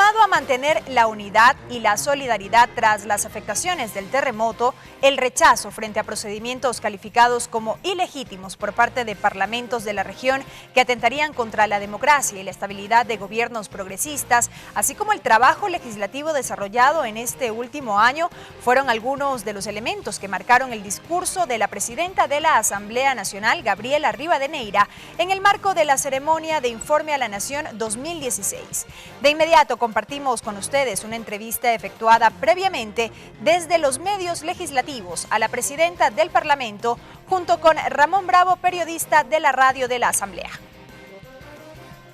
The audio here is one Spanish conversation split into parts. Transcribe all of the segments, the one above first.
llamado a mantener la unidad y la solidaridad tras las afectaciones del terremoto, el rechazo frente a procedimientos calificados como ilegítimos por parte de parlamentos de la región que atentarían contra la democracia y la estabilidad de gobiernos progresistas, así como el trabajo legislativo desarrollado en este último año, fueron algunos de los elementos que marcaron el discurso de la presidenta de la Asamblea Nacional, Gabriela Rivadeneira, en el marco de la ceremonia de Informe a la Nación 2016. De inmediato compartimos con ustedes una entrevista efectuada previamente desde los medios legislativos a la presidenta del Parlamento junto con Ramón Bravo, periodista de la radio de la Asamblea.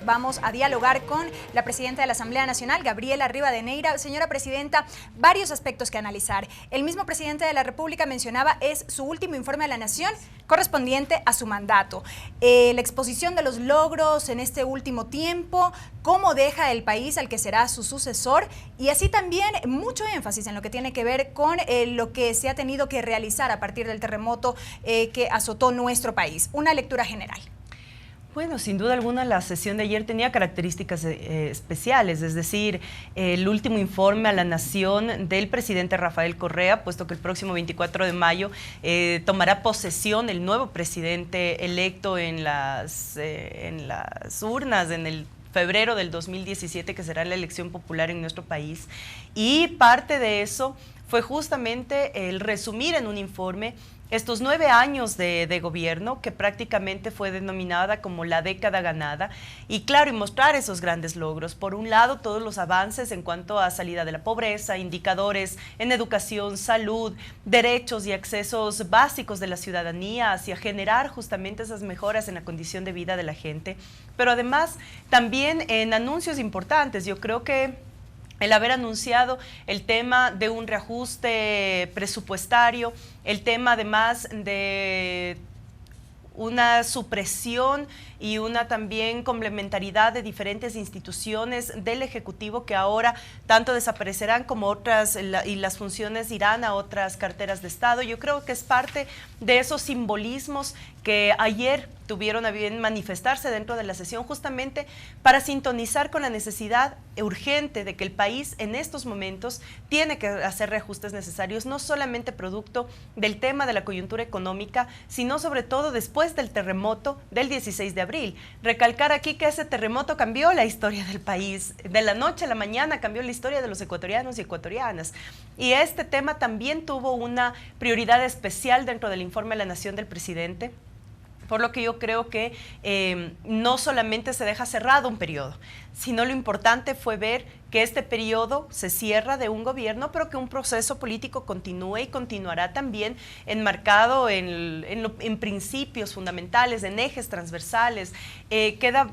Vamos a dialogar con la presidenta de la Asamblea Nacional, Gabriela Rivadeneira. Señora presidenta, varios aspectos que analizar. El mismo presidente de la República mencionaba es su último informe a la Nación correspondiente a su mandato. La exposición de los logros en este último tiempo, cómo deja el país al que será su sucesor y así también mucho énfasis en lo que tiene que ver con lo que se ha tenido que realizar a partir del terremoto que azotó nuestro país. Una lectura general. Bueno, sin duda alguna la sesión de ayer tenía características especiales, es decir, el último informe a la Nación del presidente Rafael Correa, puesto que el próximo 24 de mayo tomará posesión el nuevo presidente electo en las urnas, en el febrero del 2017, que será la elección popular en nuestro país. Y parte de eso fue justamente el resumir en un informe estos 9 años de gobierno, que prácticamente fue denominada como la década ganada, y claro, y mostrar esos grandes logros. Por un lado, todos los avances en cuanto a salida de la pobreza, indicadores en educación, salud, derechos y accesos básicos de la ciudadanía hacia generar justamente esas mejoras en la condición de vida de la gente, pero además también en anuncios importantes. Yo creo que el haber anunciado el tema de un reajuste presupuestario, el tema además de una supresión y una también complementariedad de diferentes instituciones del Ejecutivo que ahora tanto desaparecerán como otras, y las funciones irán a otras carteras de Estado. Yo creo que es parte de esos simbolismos que ayer tuvieron a bien manifestarse dentro de la sesión, justamente para sintonizar con la necesidad urgente de que el país en estos momentos tiene que hacer reajustes necesarios, no solamente producto del tema de la coyuntura económica, sino sobre todo después del terremoto del 16 de abril. Recalcar aquí que ese terremoto cambió la historia del país, de la noche a la mañana cambió la historia de los ecuatorianos y ecuatorianas. Y este tema también tuvo una prioridad especial dentro del informe a la Nación del presidente, por lo que yo creo que no solamente se deja cerrado un periodo, sino lo importante fue ver que este periodo se cierra de un gobierno, pero que un proceso político continúe y continuará también enmarcado en principios fundamentales, en ejes transversales, queda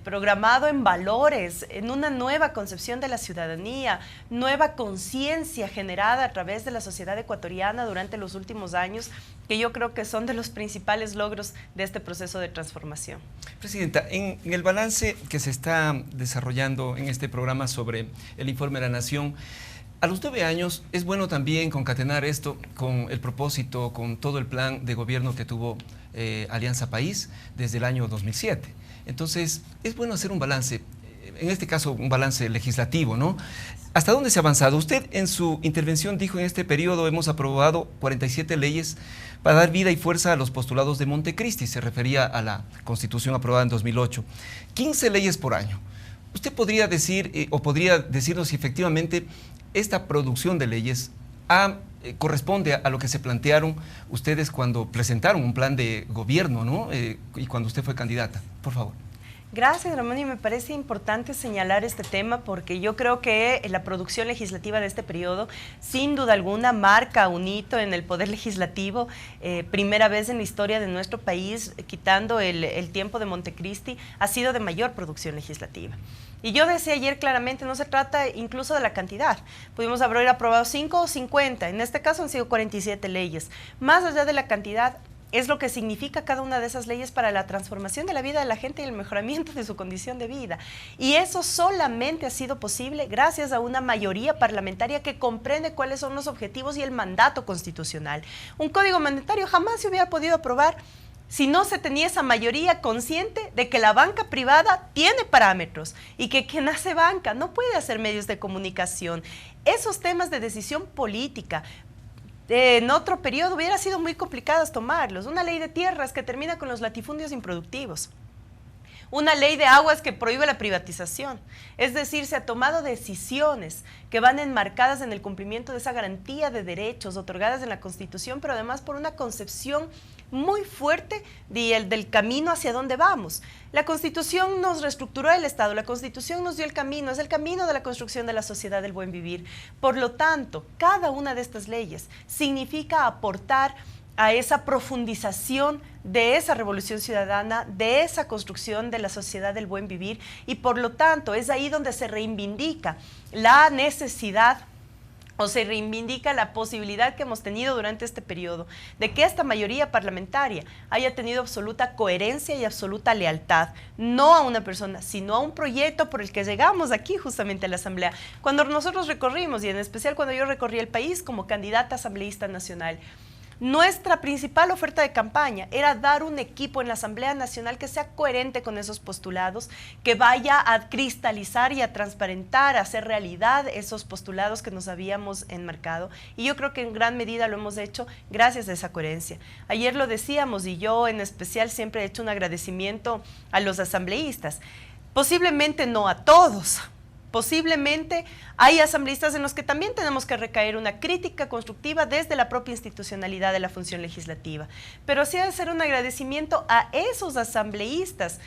programado en valores, en una nueva concepción de la ciudadanía, nueva conciencia generada a través de la sociedad ecuatoriana durante los últimos años, que yo creo que son de los principales logros de este proceso de transformación. Presidenta, en el balance que se está desarrollando en este programa sobre el informe de la Nación, a los 9 años es bueno también concatenar esto con el propósito, con todo el plan de gobierno que tuvo Alianza País desde el año 2007. Entonces, es bueno hacer un balance, en este caso un balance legislativo, ¿no? ¿Hasta dónde se ha avanzado? Usted en su intervención dijo: en este periodo hemos aprobado 47 leyes para dar vida y fuerza a los postulados de Montecristi. Se refería a la Constitución aprobada en 2008. 15 leyes por año. ¿Usted podría decir o podría decirnos si efectivamente esta producción de leyes corresponde a lo que se plantearon ustedes cuando presentaron un plan de gobierno, ¿no? Y cuando usted fue candidata? Por favor. Gracias, Ramón, y me parece importante señalar este tema porque yo creo que la producción legislativa de este periodo, sin duda alguna, marca un hito en el poder legislativo, primera vez en la historia de nuestro país, quitando el tiempo de Montecristi, ha sido de mayor producción legislativa. Y yo decía ayer claramente, no se trata incluso de la cantidad. Pudimos haber aprobado 5 o 50, en este caso han sido 47 leyes. Más allá de la cantidad, es lo que significa cada una de esas leyes para la transformación de la vida de la gente y el mejoramiento de su condición de vida. Y eso solamente ha sido posible gracias a una mayoría parlamentaria que comprende cuáles son los objetivos y el mandato constitucional. Un código mandatario jamás se hubiera podido aprobar si no se tenía esa mayoría consciente de que la banca privada tiene parámetros y que quien hace banca no puede hacer medios de comunicación. Esos temas de decisión política, en otro periodo hubiera sido muy complicado tomarlos. Una ley de tierras que termina con los latifundios improductivos. Una ley de aguas que prohíbe la privatización. Es decir, se han tomado decisiones que van enmarcadas en el cumplimiento de esa garantía de derechos otorgadas en la Constitución, pero además por una concepción muy fuerte del camino hacia dónde vamos. La Constitución nos reestructuró el Estado, la Constitución nos dio el camino, es el camino de la construcción de la sociedad del buen vivir. Por lo tanto, cada una de estas leyes significa aportar a esa profundización de esa revolución ciudadana, de esa construcción de la sociedad del buen vivir, y por lo tanto es ahí donde se reivindica la necesidad o se reivindica la posibilidad que hemos tenido durante este periodo de que esta mayoría parlamentaria haya tenido absoluta coherencia y absoluta lealtad, no a una persona, sino a un proyecto por el que llegamos aquí justamente a la Asamblea. Cuando nosotros recorrimos, y en especial cuando yo recorrí el país como candidata asambleísta nacional, nuestra principal oferta de campaña era dar un equipo en la Asamblea Nacional que sea coherente con esos postulados, que vaya a cristalizar y a transparentar, a hacer realidad esos postulados que nos habíamos enmarcado. Y yo creo que en gran medida lo hemos hecho gracias a esa coherencia. Ayer lo decíamos, y yo en especial siempre he hecho un agradecimiento a los asambleístas. Posiblemente no a todos. Posiblemente hay asambleístas en los que también tenemos que recaer una crítica constructiva desde la propia institucionalidad de la función legislativa. Pero sí ha de ser un agradecimiento a esos asambleístas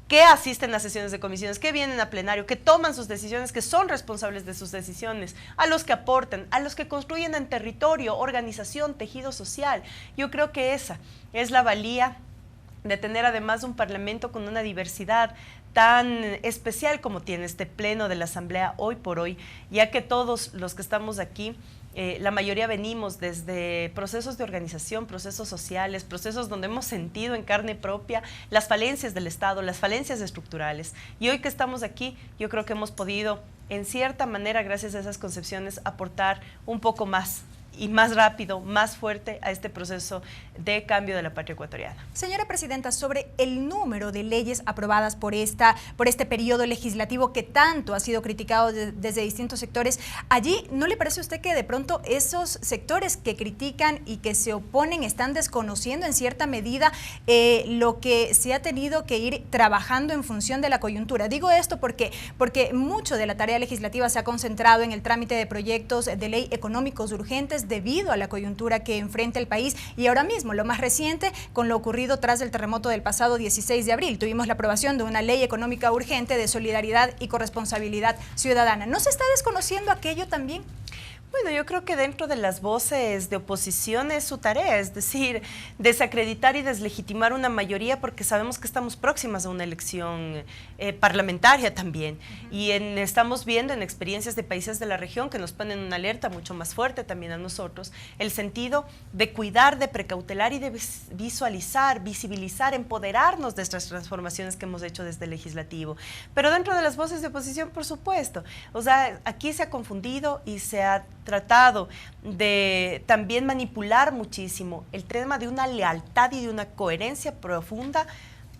que asisten a sesiones de comisiones, que vienen a plenario, que toman sus decisiones, que son responsables de sus decisiones, a los que aportan, a los que construyen en territorio, organización, tejido social. Yo creo que esa es la valía de tener además un parlamento con una diversidad tan especial como tiene este pleno de la Asamblea hoy por hoy, ya que todos los que estamos aquí, la mayoría venimos desde procesos de organización, procesos sociales, procesos donde hemos sentido en carne propia las falencias del Estado, las falencias estructurales. Y hoy que estamos aquí, yo creo que hemos podido, en cierta manera, gracias a esas concepciones, aportar un poco más y más rápido, más fuerte a este proceso de cambio de la patria ecuatoriana. Señora Presidenta, sobre el número de leyes aprobadas por este periodo legislativo que tanto ha sido criticado desde distintos sectores, allí, ¿no le parece a usted que de pronto esos sectores que critican y que se oponen están desconociendo en cierta medida lo que se ha tenido que ir trabajando en función de la coyuntura? Digo esto porque mucho de la tarea legislativa se ha concentrado en el trámite de proyectos de ley económicos urgentes debido a la coyuntura que enfrenta el país, y ahora mismo lo más reciente con lo ocurrido tras el terremoto del pasado 16 de abril. Tuvimos la aprobación de una ley económica urgente de solidaridad y corresponsabilidad ciudadana. ¿No se está desconociendo aquello también? Bueno, yo creo que dentro de las voces de oposición es su tarea, es decir, desacreditar y deslegitimar una mayoría, porque sabemos que estamos próximas a una elección parlamentaria también. Y estamos viendo en experiencias de países de la región que nos ponen una alerta mucho más fuerte también a nosotros, el sentido de cuidar, de precautelar y de visualizar, visibilizar, empoderarnos de estas transformaciones que hemos hecho desde el legislativo. Pero dentro de las voces de oposición, por supuesto, o sea, aquí se ha confundido y se ha tratado de también manipular muchísimo el tema de una lealtad y de una coherencia profunda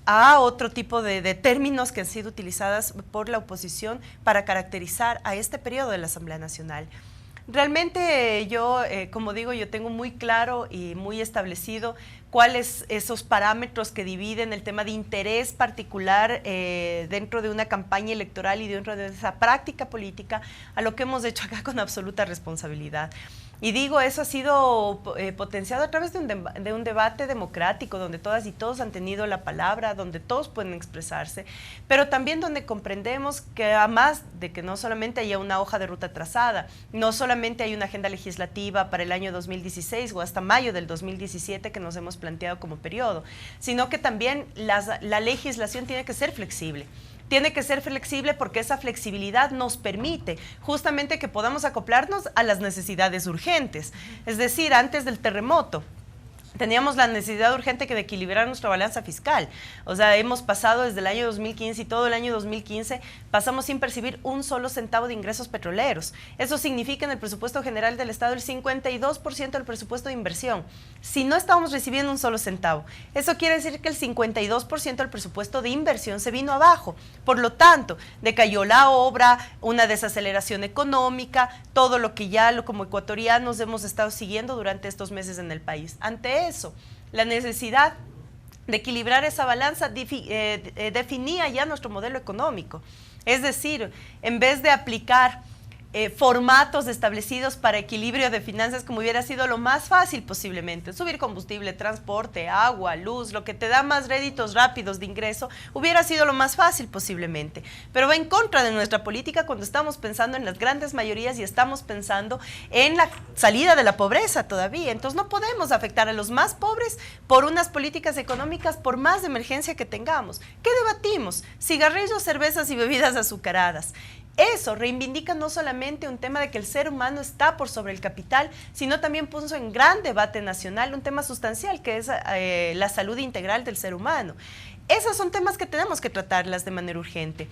a otro tipo de términos que han sido utilizadas por la oposición para caracterizar a este periodo de la Asamblea Nacional. Realmente yo, como digo, yo tengo muy claro y muy establecido cuáles esos parámetros que dividen el tema de interés particular dentro de una campaña electoral y dentro de esa práctica política a lo que hemos hecho acá con absoluta responsabilidad. Y digo, eso ha sido potenciado a través de un debate democrático, donde todas y todos han tenido la palabra, donde todos pueden expresarse, pero también donde comprendemos que además de que no solamente haya una hoja de ruta trazada, no solamente hay una agenda legislativa para el año 2016 o hasta mayo del 2017 que nos hemos planteado como periodo, sino que también la legislación tiene que ser flexible. Tiene que ser flexible porque esa flexibilidad nos permite justamente que podamos acoplarnos a las necesidades urgentes. Es decir, antes del terremoto, teníamos la necesidad urgente de equilibrar nuestra balanza fiscal. O sea, hemos pasado desde el año 2015 y todo el año 2015 pasamos sin percibir un solo centavo de ingresos petroleros. Eso significa en el presupuesto general del Estado el 52% del presupuesto de inversión. Si no estábamos recibiendo un solo centavo, eso quiere decir que el 52% del presupuesto de inversión se vino abajo. Por lo tanto, decayó la obra, una desaceleración económica, todo lo que ya como ecuatorianos hemos estado siguiendo durante estos meses en el país. Ante eso, la necesidad de equilibrar esa balanza definía ya nuestro modelo económico. Es decir, en vez de aplicar formatos establecidos para equilibrio de finanzas, como hubiera sido lo más fácil posiblemente, subir combustible, transporte, agua, luz, lo que te da más réditos rápidos de ingreso, hubiera sido lo más fácil posiblemente, pero va en contra de nuestra política cuando estamos pensando en las grandes mayorías y estamos pensando en la salida de la pobreza todavía. Entonces no podemos afectar a los más pobres por unas políticas económicas, por más de emergencia que tengamos. ¿Qué debatimos? Cigarrillos, cervezas y bebidas azucaradas. Eso reivindica no solamente un tema de que el ser humano está por sobre el capital, sino también puso en gran debate nacional un tema sustancial que es la salud integral del ser humano. Esos son temas que tenemos que tratarlas de manera urgente.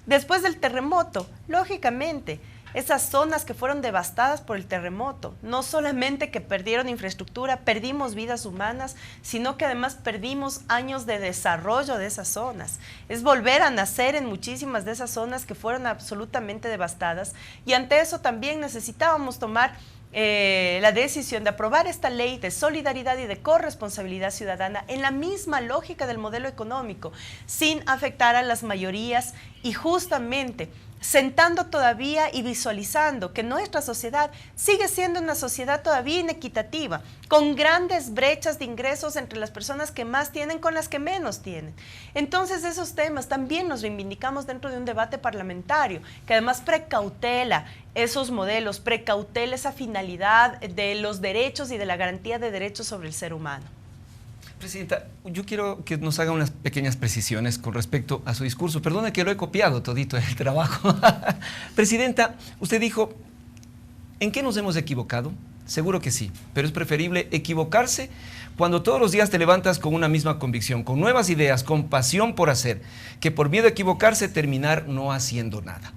Después del terremoto, lógicamente, esas zonas que fueron devastadas por el terremoto, no solamente que perdieron infraestructura, perdimos vidas humanas, sino que además perdimos años de desarrollo de esas zonas. Es volver a nacer en muchísimas de esas zonas que fueron absolutamente devastadas, y ante eso también necesitábamos tomar la decisión de aprobar esta ley de solidaridad y de corresponsabilidad ciudadana en la misma lógica del modelo económico, sin afectar a las mayorías y justamente sentando todavía y visualizando que nuestra sociedad sigue siendo una sociedad todavía inequitativa, con grandes brechas de ingresos entre las personas que más tienen con las que menos tienen. Entonces esos temas también los reivindicamos dentro de un debate parlamentario, que además precautela esos modelos, precautela esa finalidad de los derechos y de la garantía de derechos sobre el ser humano. Presidenta, yo quiero que nos haga unas pequeñas precisiones con respecto a su discurso. Perdone que lo he copiado todito el trabajo. Presidenta, usted dijo, ¿en qué nos hemos equivocado? Seguro que sí, pero es preferible equivocarse cuando todos los días te levantas con una misma convicción, con nuevas ideas, con pasión por hacer, que por miedo a equivocarse terminar no haciendo nada.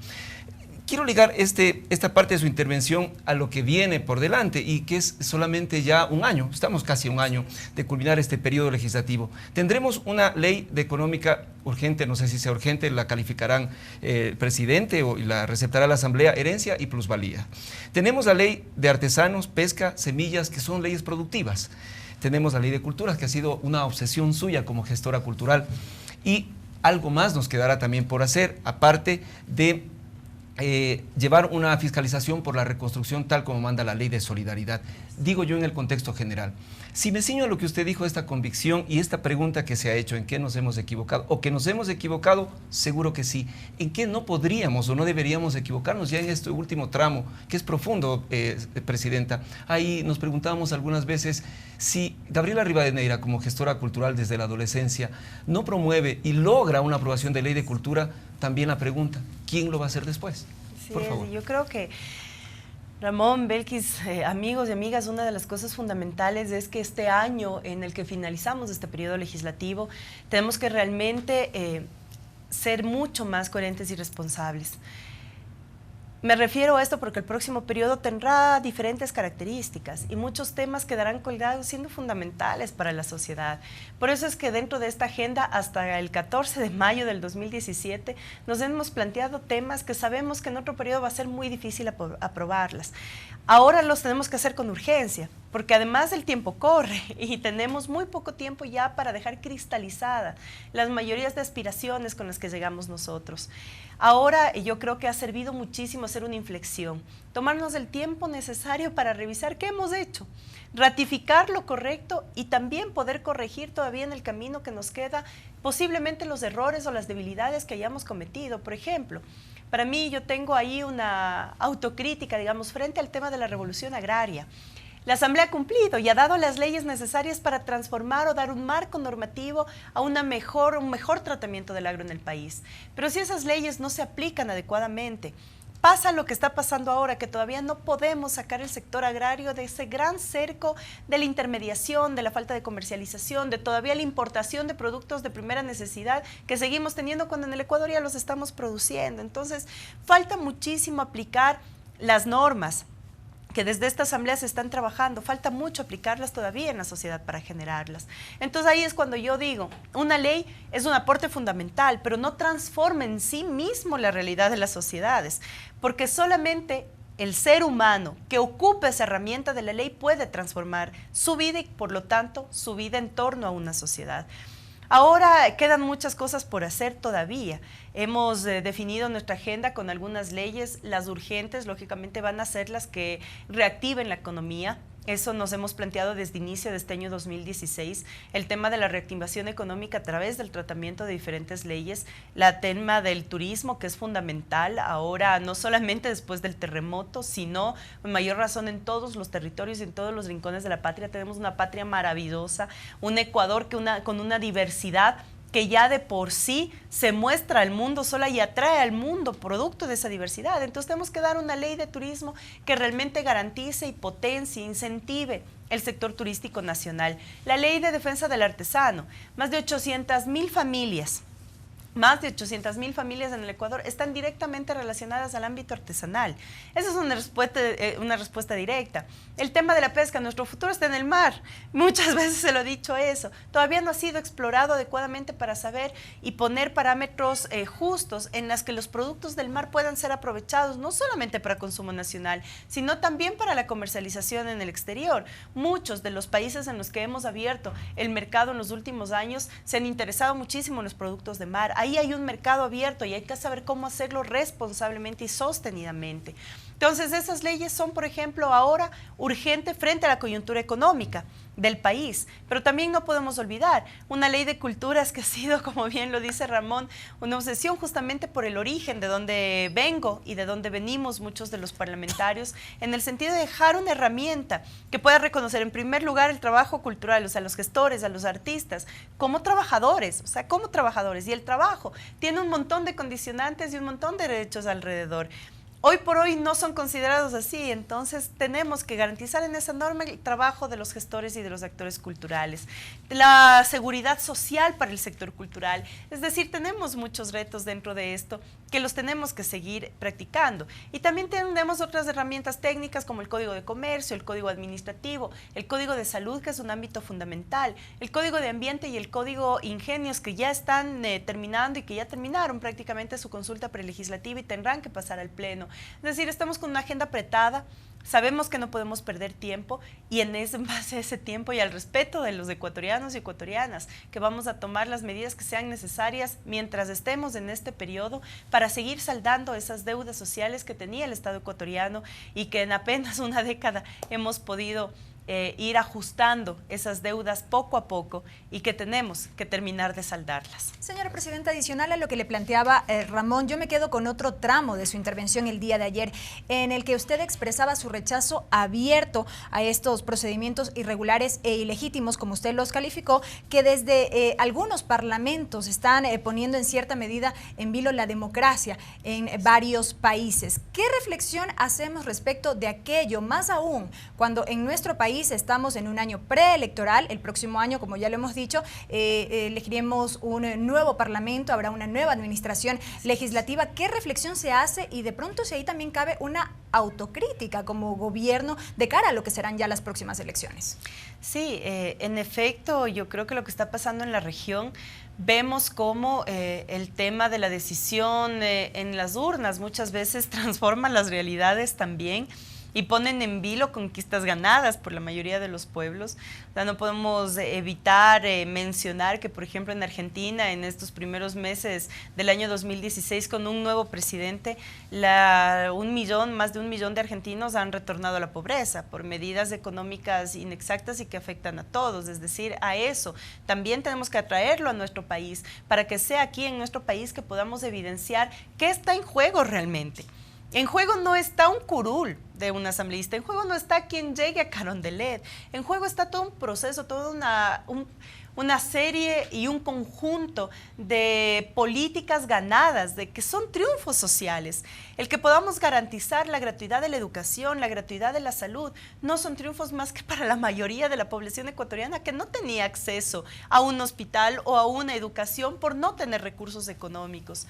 Quiero ligar esta parte de su intervención a lo que viene por delante y que es solamente ya un año, estamos casi a un año de culminar este periodo legislativo. Tendremos una ley de económica urgente, no sé si sea urgente, la calificarán el presidente o la receptará la Asamblea, herencia y plusvalía. Tenemos la ley de artesanos, pesca, semillas, que son leyes productivas. Tenemos la ley de culturas, que ha sido una obsesión suya como gestora cultural. Y algo más nos quedará también por hacer, aparte de llevar una fiscalización por la reconstrucción tal como manda la ley de solidaridad. Digo yo en el contexto general. Si me ciño a lo que usted dijo, esta convicción y esta pregunta que se ha hecho, ¿en qué nos hemos equivocado? ¿O que nos hemos equivocado? Seguro que sí. ¿En qué no podríamos o no deberíamos equivocarnos ya en este último tramo, que es profundo, Presidenta? Ahí nos preguntábamos algunas veces si Gabriela Rivadeneira, como gestora cultural desde la adolescencia, no promueve y logra una aprobación de ley de cultura. También la pregunta, ¿quién lo va a hacer después? Sí, por favor. Yo creo que Ramón, Belkis, amigos y amigas, una de las cosas fundamentales es que este año en el que finalizamos este periodo legislativo, tenemos que realmente ser mucho más coherentes y responsables. Me refiero a esto porque el próximo periodo tendrá diferentes características y muchos temas quedarán colgados siendo fundamentales para la sociedad. Por eso es que dentro de esta agenda, hasta el 14 de mayo del 2017, nos hemos planteado temas que sabemos que en otro periodo va a ser muy difícil aprobarlas. Ahora los tenemos que hacer con urgencia, porque además el tiempo corre y tenemos muy poco tiempo ya para dejar cristalizada las mayorías de aspiraciones con las que llegamos nosotros. Ahora yo creo que ha servido muchísimo hacer una inflexión, tomarnos el tiempo necesario para revisar qué hemos hecho, ratificar lo correcto y también poder corregir todavía en el camino que nos queda posiblemente los errores o las debilidades que hayamos cometido. Por ejemplo, para mí yo tengo ahí una autocrítica, digamos, frente al tema de la revolución agraria. La Asamblea ha cumplido y ha dado las leyes necesarias para transformar o dar un marco normativo a un mejor tratamiento del agro en el país. Pero si esas leyes no se aplican adecuadamente, pasa lo que está pasando ahora, que todavía no podemos sacar el sector agrario de ese gran cerco de la intermediación, de la falta de comercialización, de todavía la importación de productos de primera necesidad que seguimos teniendo cuando en el Ecuador ya los estamos produciendo. Entonces, falta muchísimo aplicar las normas que desde esta asamblea se están trabajando, falta mucho aplicarlas todavía en la sociedad para generarlas. Entonces ahí es cuando yo digo, una ley es un aporte fundamental, pero no transforma en sí mismo la realidad de las sociedades, porque solamente el ser humano que ocupa esa herramienta de la ley puede transformar su vida y por lo tanto su vida en torno a una sociedad. Ahora quedan muchas cosas por hacer todavía. Hemos definido nuestra agenda con algunas leyes. Las urgentes, lógicamente, van a ser las que reactiven la economía. Eso nos hemos planteado desde inicio de este año 2016, el tema de la reactivación económica a través del tratamiento de diferentes leyes, el tema del turismo, que es fundamental ahora, no solamente después del terremoto, sino con mayor razón en todos los territorios y en todos los rincones de la patria. Tenemos una patria maravillosa, un Ecuador con una diversidad que ya de por sí se muestra al mundo sola y atrae al mundo producto de esa diversidad. Entonces tenemos que dar una ley de turismo que realmente garantice y potencie, incentive el sector turístico nacional. La ley de defensa del artesano, más de 800,000 familias. Más de 800,000 familias en el Ecuador están directamente relacionadas al ámbito artesanal. Esa es una respuesta directa. El tema de la pesca, nuestro futuro está en el mar. Muchas veces se lo he dicho eso. Todavía no ha sido explorado adecuadamente para saber y poner parámetros justos en las que los productos del mar puedan ser aprovechados, no solamente para consumo nacional, sino también para la comercialización en el exterior. Muchos de los países en los que hemos abierto el mercado en los últimos años se han interesado muchísimo en los productos de mar. Ahí hay un mercado abierto y hay que saber cómo hacerlo responsablemente y sostenidamente. Entonces, esas leyes son, por ejemplo, ahora urgentes frente a la coyuntura económica del país, pero también no podemos olvidar una ley de culturas que ha sido, como bien lo dice Ramón, una obsesión justamente por el origen de donde vengo y de donde venimos muchos de los parlamentarios, en el sentido de dejar una herramienta que pueda reconocer en primer lugar el trabajo cultural, o sea, a los gestores, a los artistas, como trabajadores, y el trabajo tiene un montón de condicionantes y un montón de derechos alrededor. Hoy por hoy no son considerados así, entonces tenemos que garantizar en esa norma el trabajo de los gestores y de los actores culturales, la seguridad social para el sector cultural, es decir, tenemos muchos retos dentro de esto que los tenemos que seguir practicando. Y también tenemos otras herramientas técnicas como el Código de Comercio, el Código Administrativo, el Código de Salud, que es un ámbito fundamental, el Código de Ambiente y el Código Ingenios, que ya están terminando y que ya terminaron prácticamente su consulta prelegislativa y tendrán que pasar al Pleno. Es decir, estamos con una agenda apretada, sabemos que no podemos perder tiempo y en base a ese tiempo y al respeto de los ecuatorianos y ecuatorianas, que vamos a tomar las medidas que sean necesarias mientras estemos en este periodo para seguir saldando esas deudas sociales que tenía el Estado ecuatoriano y que en apenas una década hemos podido ir ajustando esas deudas poco a poco y que tenemos que terminar de saldarlas. Señora Presidenta, adicional a lo que le planteaba Ramón, yo me quedo con otro tramo de su intervención el día de ayer, en el que usted expresaba su rechazo abierto a estos procedimientos irregulares e ilegítimos, como usted los calificó, que desde algunos parlamentos están poniendo en cierta medida en vilo la democracia en varios países. ¿Qué reflexión hacemos respecto de aquello, más aún cuando en nuestro país estamos en un año preelectoral? El próximo año, como ya lo hemos dicho, elegiremos un nuevo parlamento, habrá una nueva administración legislativa. ¿Qué reflexión se hace? Y de pronto si ahí también cabe una autocrítica como gobierno de cara a lo que serán ya las próximas elecciones. Sí, en efecto, yo creo que lo que está pasando en la región, vemos cómo el tema de la decisión en las urnas muchas veces transforma las realidades también y ponen en vilo conquistas ganadas por la mayoría de los pueblos. O sea, no podemos evitar mencionar que, por ejemplo, en Argentina, en estos primeros meses del año 2016, con un nuevo presidente, más de 1 millón de argentinos han retornado a la pobreza por medidas económicas inexactas y que afectan a todos. Es decir, a eso también tenemos que atraerlo a nuestro país, para que sea aquí en nuestro país que podamos evidenciar qué está en juego realmente. En juego no está un curul de un asambleísta, en juego no está quien llegue a Carondelet, en juego está todo un proceso, todo una serie y un conjunto de políticas ganadas, de que son triunfos sociales. El que podamos garantizar la gratuidad de la educación, la gratuidad de la salud, no son triunfos más que para la mayoría de la población ecuatoriana que no tenía acceso a un hospital o a una educación por no tener recursos económicos.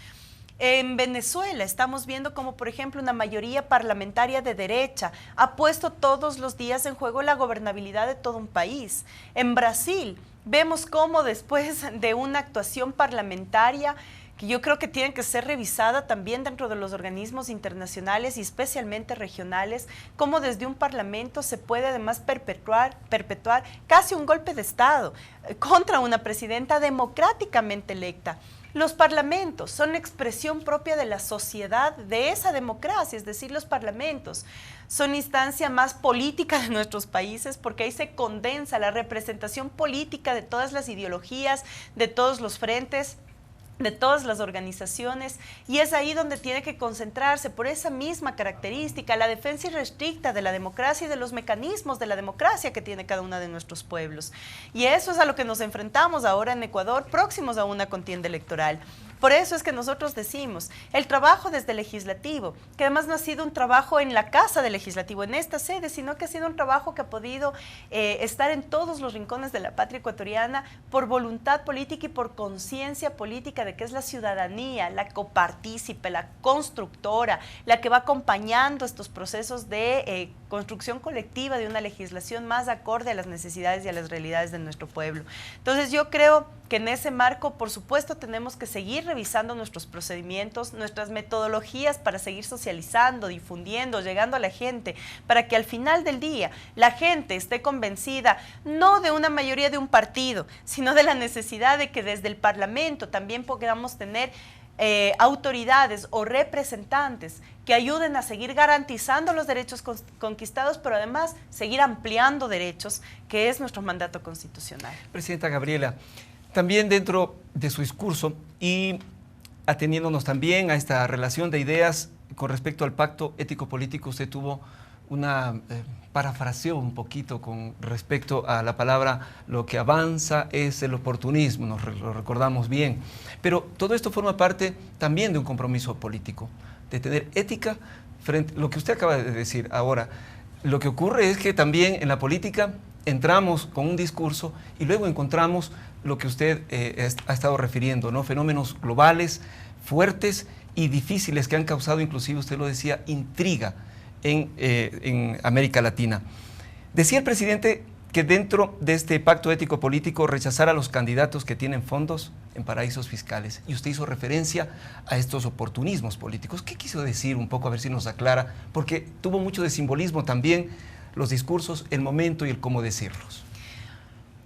En Venezuela estamos viendo como, por ejemplo, una mayoría parlamentaria de derecha ha puesto todos los días en juego la gobernabilidad de todo un país. En Brasil vemos cómo después de una actuación parlamentaria que yo creo que tiene que ser revisada también dentro de los organismos internacionales y especialmente regionales, cómo desde un parlamento se puede además perpetuar casi un golpe de Estado contra una presidenta democráticamente electa. Los parlamentos son expresión propia de la sociedad, de esa democracia, es decir, los parlamentos son instancia más política de nuestros países porque ahí se condensa la representación política de todas las ideologías, de todos los frentes, de todas las organizaciones, y es ahí donde tiene que concentrarse por esa misma característica, la defensa irrestricta de la democracia y de los mecanismos de la democracia que tiene cada uno de nuestros pueblos. Y eso es a lo que nos enfrentamos ahora en Ecuador, próximos a una contienda electoral. Por eso es que nosotros decimos, el trabajo desde el legislativo, que además no ha sido un trabajo en la casa del legislativo, en esta sede, sino que ha sido un trabajo que ha podido estar en todos los rincones de la patria ecuatoriana por voluntad política y por conciencia política de que es la ciudadanía, la copartícipe, la constructora, la que va acompañando estos procesos de construcción colectiva de una legislación más acorde a las necesidades y a las realidades de nuestro pueblo. Entonces yo creo que en ese marco, por supuesto, tenemos que seguir revisando nuestros procedimientos, nuestras metodologías para seguir socializando, difundiendo, llegando a la gente, para que al final del día la gente esté convencida no de una mayoría de un partido, sino de la necesidad de que desde el Parlamento también podamos tener autoridades o representantes que ayuden a seguir garantizando los derechos conquistados, pero además seguir ampliando derechos, que es nuestro mandato constitucional. Presidenta Gabriela, también dentro de su discurso y ateniéndonos también a esta relación de ideas con respecto al pacto ético-político, usted tuvo una parafraseo un poquito con respecto a la palabra lo que avanza es el oportunismo, lo recordamos bien, pero todo esto forma parte también de un compromiso político, de tener ética frente a lo que usted acaba de decir ahora. Lo que ocurre es que también en la política entramos con un discurso y luego encontramos lo que usted ha estado refiriendo, ¿no? Fenómenos globales, fuertes y difíciles que han causado, inclusive usted lo decía, intriga en América Latina. Decía el presidente que dentro de este pacto ético-político rechazara a los candidatos que tienen fondos en paraísos fiscales. Y usted hizo referencia a estos oportunismos políticos. ¿Qué quiso decir un poco? A ver si nos aclara, porque tuvo mucho de simbolismo también los discursos, el momento y el cómo decirlos.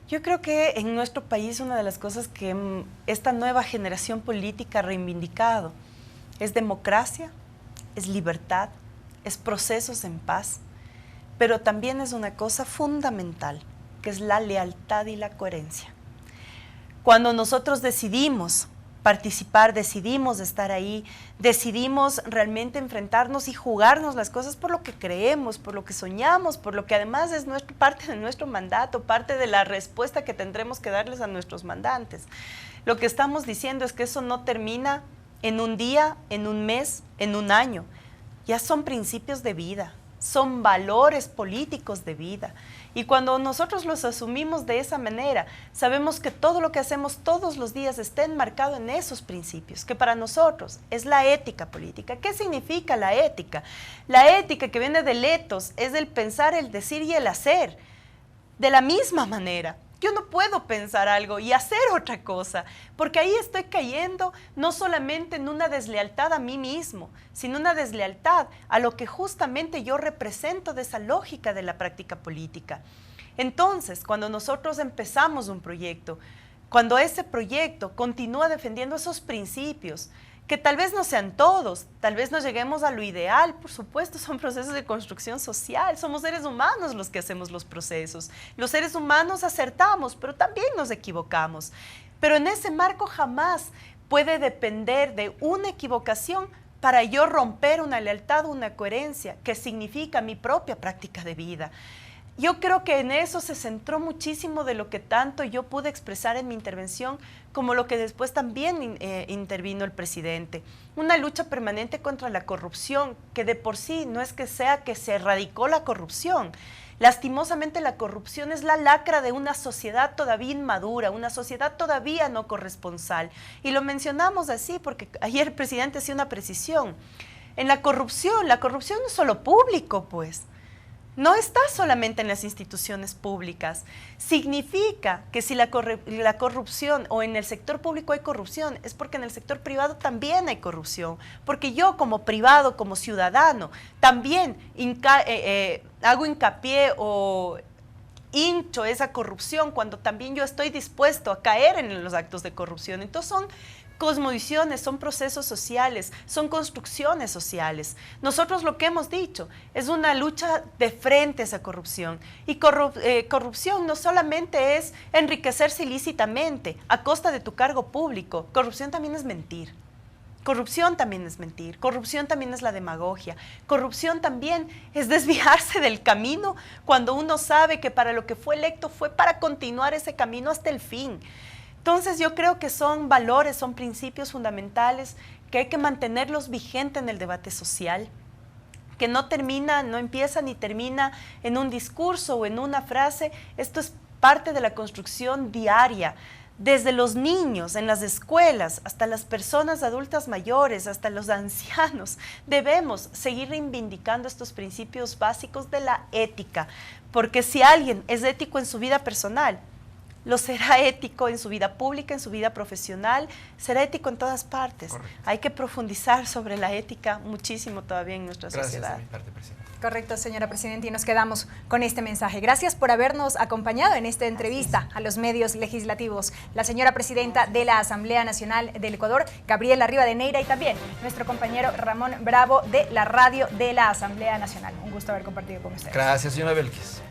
Yo creo que en nuestro país una de las cosas que esta nueva generación política ha reivindicado es democracia, es libertad, es procesos en paz, pero también es una cosa fundamental, que es la lealtad y la coherencia. Cuando nosotros decidimos participar, decidimos estar ahí, decidimos realmente enfrentarnos y jugarnos las cosas por lo que creemos, por lo que soñamos, por lo que además es parte de nuestro mandato, parte de la respuesta que tendremos que darles a nuestros mandantes. Lo que estamos diciendo es que eso no termina en un día, en un mes, en un año. Ya son principios de vida, son valores políticos de vida. Y cuando nosotros los asumimos de esa manera, sabemos que todo lo que hacemos todos los días está enmarcado en esos principios, que para nosotros es la ética política. ¿Qué significa la ética? La ética, que viene del ethos, es el pensar, el decir y el hacer. De la misma manera, yo no puedo pensar algo y hacer otra cosa, porque ahí estoy cayendo no solamente en una deslealtad a mí mismo, sino una deslealtad a lo que justamente yo represento de esa lógica de la práctica política. Entonces, cuando nosotros empezamos un proyecto, cuando ese proyecto continúa defendiendo esos principios, que tal vez no sean todos, tal vez no lleguemos a lo ideal, por supuesto, son procesos de construcción social, somos seres humanos los que hacemos los procesos. Los seres humanos acertamos, pero también nos equivocamos. Pero en ese marco jamás puede depender de una equivocación para yo romper una lealtad, una coherencia, que significa mi propia práctica de vida. Yo creo que en eso se centró muchísimo de lo que tanto yo pude expresar en mi intervención, como lo que después también intervino el presidente. Una lucha permanente contra la corrupción, que de por sí no es que sea que se erradicó la corrupción. Lastimosamente la corrupción es la lacra de una sociedad todavía inmadura, una sociedad todavía no corresponsal. Y lo mencionamos así porque ayer el presidente hacía una precisión. En la corrupción no es solo público, pues. No está solamente en las instituciones públicas. Significa que si la corrupción o en el sector público hay corrupción, es porque en el sector privado también hay corrupción. Porque yo como privado, como ciudadano, también hago hincapié o hincho esa corrupción cuando también yo estoy dispuesto a caer en los actos de corrupción. Entonces son cosmovisiones, son procesos sociales, son construcciones sociales. Nosotros lo que hemos dicho es una lucha de frente a esa corrupción. Y corrupción no solamente es enriquecerse ilícitamente a costa de tu cargo público, corrupción también es mentir. Corrupción también es mentir, corrupción también es la demagogia, corrupción también es desviarse del camino cuando uno sabe que para lo que fue electo fue para continuar ese camino hasta el fin. Entonces yo creo que son valores, son principios fundamentales que hay que mantenerlos vigentes en el debate social, que no empieza ni termina en un discurso o en una frase. Esto es parte de la construcción diaria, desde los niños en las escuelas hasta las personas adultas mayores, hasta los ancianos. Debemos seguir reivindicando estos principios básicos de la ética, porque si alguien es ético en su vida personal, lo será ético en su vida pública, en su vida profesional, será ético en todas partes. Correcto. Hay que profundizar sobre la ética muchísimo todavía en nuestra sociedad. Gracias de mi parte, presidente. Correcto, señora Presidenta, y nos quedamos con este mensaje. Gracias por habernos acompañado en esta entrevista a los medios legislativos. La señora Presidenta de la Asamblea Nacional del Ecuador, Gabriela Rivadeneira, y también nuestro compañero Ramón Bravo de la radio de la Asamblea Nacional. Un gusto haber compartido con ustedes. Gracias, señora Belkis.